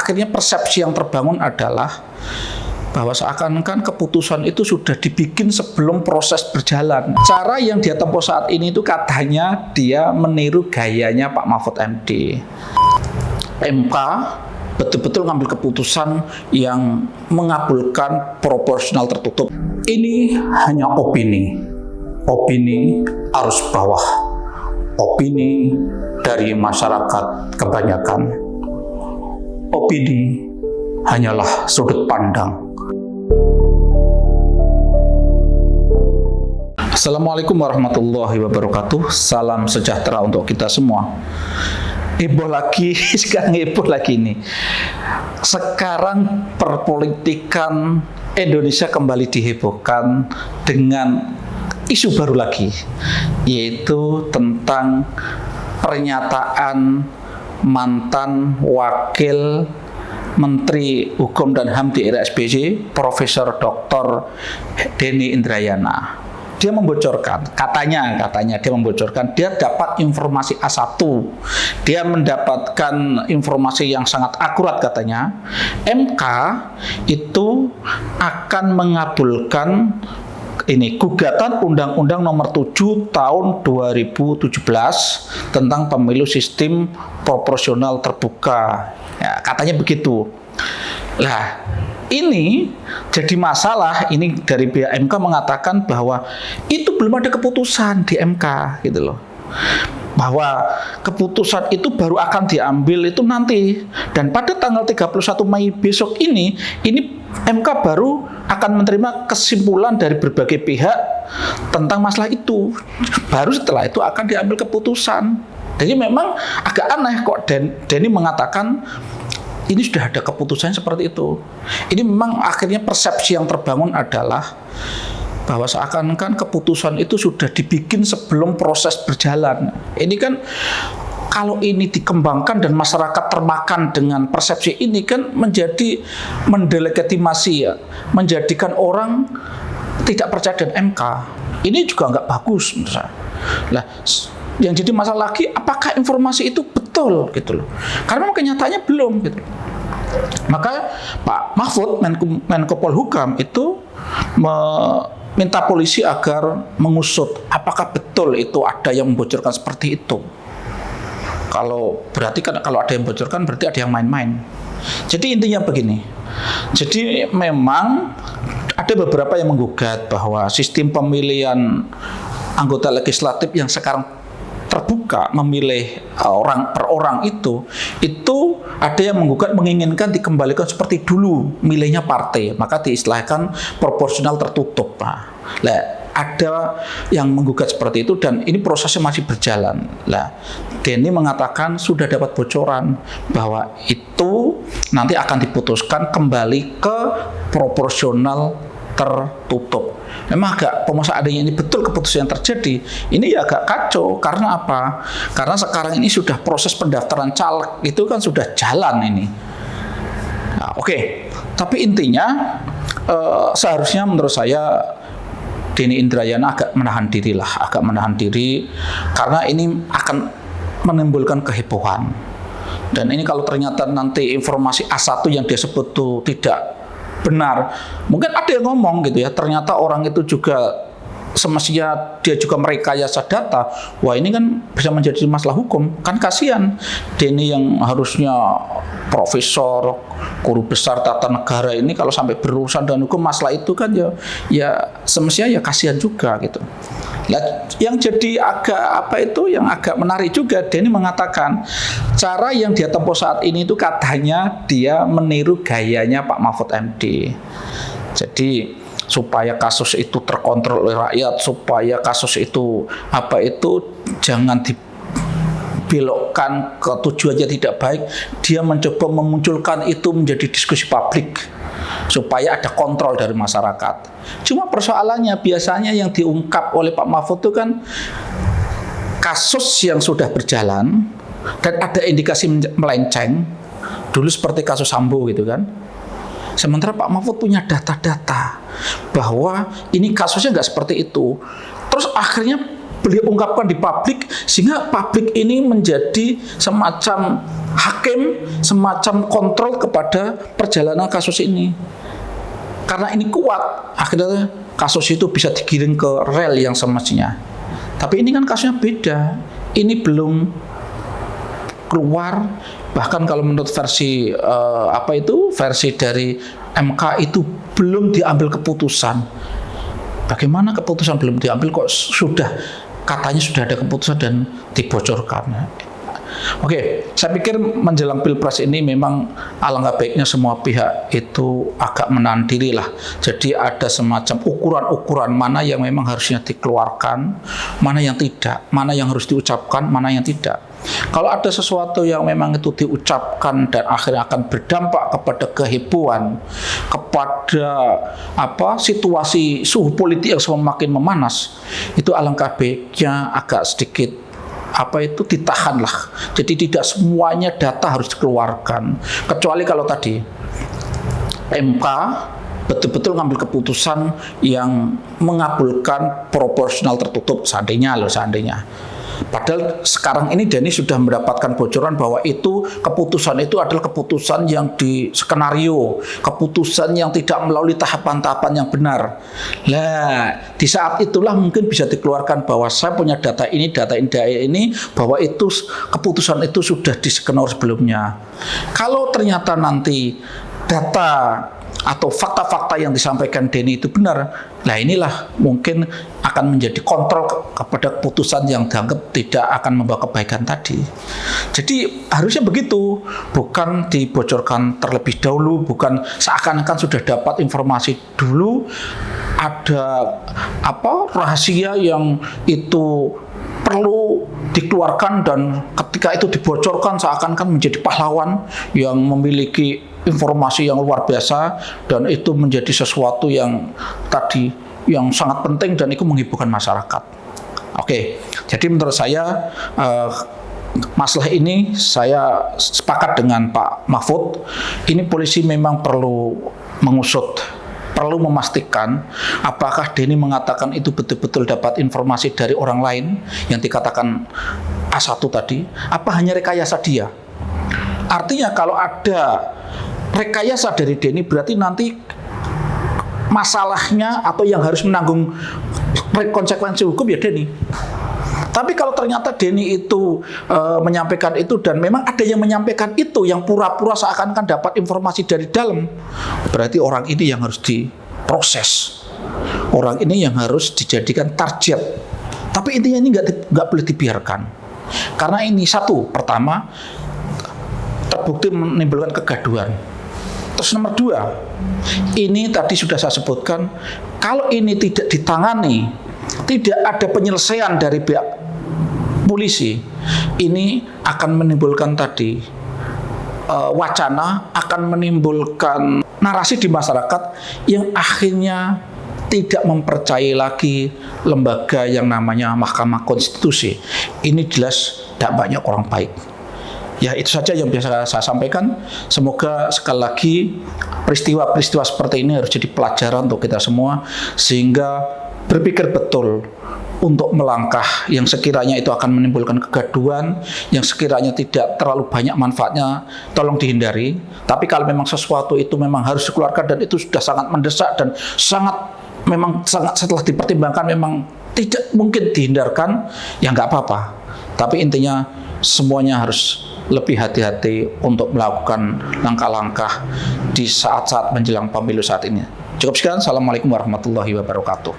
akhirnya persepsi yang terbangun adalah bahwa seakan-akan keputusan itu sudah dibikin sebelum proses berjalan. Cara yang dia tempuh saat ini itu katanya dia meniru gayanya Pak Mahfud MD. MK betul-betul ngambil keputusan yang mengabulkan proporsional tertutup. Ini hanya opini arus bawah, opini dari masyarakat kebanyakan. Opini hanyalah sudut pandang. Assalamualaikum warahmatullahi wabarakatuh. Salam sejahtera untuk kita semua. Heboh lagi, sekarang heboh lagi nih. Sekarang perpolitikan Indonesia kembali dihebohkan dengan isu baru lagi, yaitu tentang pernyataan mantan wakil Menteri Hukum dan HAM di era SBY, Profesor Dr. Denny Indrayana. Dia membocorkan, katanya dia membocorkan, dia dapat informasi A1, dia mendapatkan informasi yang sangat akurat katanya. MK itu akan mengabulkan ini gugatan Undang-Undang Nomor 7 Tahun 2017 tentang pemilu sistem proporsional terbuka. Ya, katanya begitu. Lah, ini jadi masalah. Ini dari pihak MK mengatakan bahwa itu belum ada keputusan di MK gitu loh. Bahwa keputusan itu baru akan diambil itu nanti, dan pada tanggal 31 Mei besok ini MK baru akan menerima kesimpulan dari berbagai pihak tentang masalah itu. Baru setelah itu akan diambil keputusan. Jadi memang agak aneh kok Denny mengatakan ini sudah ada keputusan seperti itu. Ini memang akhirnya persepsi yang terbangun adalah bahwa seakan-akan keputusan itu sudah dibikin sebelum proses berjalan. Ini kan kalau ini dikembangkan dan masyarakat termakan dengan persepsi ini kan menjadi mendelegitimasi ya, menjadikan orang tidak percaya dengan MK. Ini juga nggak bagus menurut saya. Nah, yang jadi masalah lagi, apakah informasi itu betul gitu loh? Karena memang kenyataannya belum gitu. Maka Pak Mahfud Menko Polhukam itu minta polisi agar mengusut apakah betul itu ada yang membocorkan seperti itu. Berarti kan kalau ada yang membocorkan berarti ada yang main-main. Jadi intinya begini. Jadi memang ada beberapa yang menggugat bahwa sistem pemilihan anggota legislatif yang sekarang terbuka memilih orang per orang itu ada yang menggugat menginginkan dikembalikan seperti dulu milihnya partai, maka diistilahkan proporsional tertutup. Nah, ada yang menggugat seperti itu dan ini prosesnya masih berjalan. Nah, Denny mengatakan sudah dapat bocoran bahwa itu nanti akan diputuskan kembali ke proporsional tertutup. Memang agak adanya ini betul keputusan yang terjadi. Ini ya agak kacau. Karena apa? Karena sekarang ini sudah proses pendaftaran caleg itu kan sudah jalan ini. Nah, oke. Tapi intinya seharusnya menurut saya Denny Indrayana agak menahan diri karena ini akan menimbulkan kehebohan. Dan ini kalau ternyata nanti informasi A1 yang dia sebut itu tidak benar, mungkin ada yang ngomong gitu ya, ternyata orang itu juga semestinya dia juga merekayasa data. Wah, ini kan bisa menjadi masalah hukum. Kan kasihan Denny yang harusnya profesor, guru besar tata negara ini kalau sampai berurusan dengan hukum masalah itu kan ya semestinya ya kasihan juga gitu. Nah, yang jadi yang agak menarik juga, Denny mengatakan cara yang dia tempuh saat ini itu katanya dia meniru gayanya Pak Mahfud MD. Jadi supaya kasus itu terkontrol oleh rakyat, supaya kasus itu jangan dibelokkan ke tujuannya tidak baik, dia mencoba memunculkan itu menjadi diskusi publik supaya ada kontrol dari masyarakat. Cuma persoalannya biasanya yang diungkap oleh Pak Mahfud itu kan kasus yang sudah berjalan dan ada indikasi melenceng, dulu seperti kasus Sambo gitu kan. Sementara Pak Mahfud punya data-data bahwa ini kasusnya nggak seperti itu. Terus akhirnya beliau ungkapkan di publik, sehingga publik ini menjadi semacam hakim, semacam kontrol kepada perjalanan kasus ini. Karena ini kuat, akhirnya kasus itu bisa digiring ke rel yang semestinya. Tapi ini kan kasusnya beda, ini belum keluar. Bahkan kalau menurut versi versi dari MK itu belum diambil keputusan. Bagaimana keputusan belum diambil kok katanya sudah ada keputusan dan dibocorkan. Oke, saya pikir menjelang Pilpres ini memang alangkah baiknya semua pihak itu agak menahan diri lah. Jadi ada semacam ukuran-ukuran mana yang memang harusnya dikeluarkan, mana yang tidak, mana yang harus diucapkan, mana yang tidak. Kalau ada sesuatu yang memang itu diucapkan dan akhirnya akan berdampak kepada kehebohan, kepada situasi suhu politik yang semakin memanas, itu alangkah baiknya agak sedikit ditahan lah. Jadi tidak semuanya data harus dikeluarkan. Kecuali kalau tadi MK betul-betul ngambil keputusan yang mengabulkan proporsional tertutup, seandainya. Padahal sekarang ini Denny sudah mendapatkan bocoran bahwa keputusan itu adalah keputusan yang di skenario, keputusan yang tidak melalui tahapan-tahapan yang benar. Nah, di saat itulah mungkin bisa dikeluarkan bahwa saya punya data ini, bahwa keputusan itu sudah di skenario sebelumnya. Kalau ternyata nanti data atau fakta-fakta yang disampaikan Denny itu benar, nah inilah mungkin akan menjadi kontrol kepada keputusan yang dianggap tidak akan membawa kebaikan tadi. Jadi harusnya begitu, bukan dibocorkan terlebih dahulu, bukan seakan-akan sudah dapat informasi dulu, ada rahasia yang itu perlu dikeluarkan dan ketika itu dibocorkan seakan-akan menjadi pahlawan yang memiliki informasi yang luar biasa dan itu menjadi sesuatu yang sangat penting dan itu menghiburkan masyarakat. Oke, jadi menurut saya masalah ini saya sepakat dengan Pak Mahfud. Ini polisi memang perlu mengusut, perlu memastikan apakah Denny mengatakan itu betul-betul dapat informasi dari orang lain yang dikatakan A1 tadi, apa hanya rekayasa dia. Artinya kalau ada rekayasa dari Denny berarti nanti masalahnya atau yang harus menanggung konsekuensi hukum ya Denny. Tapi kalau ternyata Denny itu menyampaikan itu dan memang ada yang menyampaikan itu yang pura-pura seakan-akan dapat informasi dari dalam, berarti orang ini yang harus diproses. Orang ini yang harus dijadikan target. Tapi intinya ini nggak boleh dibiarkan. Karena ini pertama terbukti menimbulkan kegaduhan. Terus nomor 2, ini tadi sudah saya sebutkan, kalau ini tidak ditangani, tidak ada penyelesaian dari pihak polisi, ini akan menimbulkan wacana, akan menimbulkan narasi di masyarakat yang akhirnya tidak mempercayai lagi lembaga yang namanya Mahkamah Konstitusi. Ini jelas tidak banyak orang baik. Ya, itu saja yang biasa saya sampaikan. Semoga sekali lagi peristiwa-peristiwa seperti ini harus jadi pelajaran untuk kita semua, sehingga berpikir betul untuk melangkah yang sekiranya itu akan menimbulkan kegaduhan, yang sekiranya tidak terlalu banyak manfaatnya, tolong dihindari. Tapi kalau memang sesuatu itu memang harus dikeluarkan dan itu sudah sangat mendesak dan sangat setelah dipertimbangkan memang tidak mungkin dihindarkan, ya nggak apa-apa. Tapi intinya semuanya harus lebih hati-hati untuk melakukan langkah-langkah di saat-saat menjelang pemilu saat ini. Cukup sekian. Assalamualaikum warahmatullahi wabarakatuh.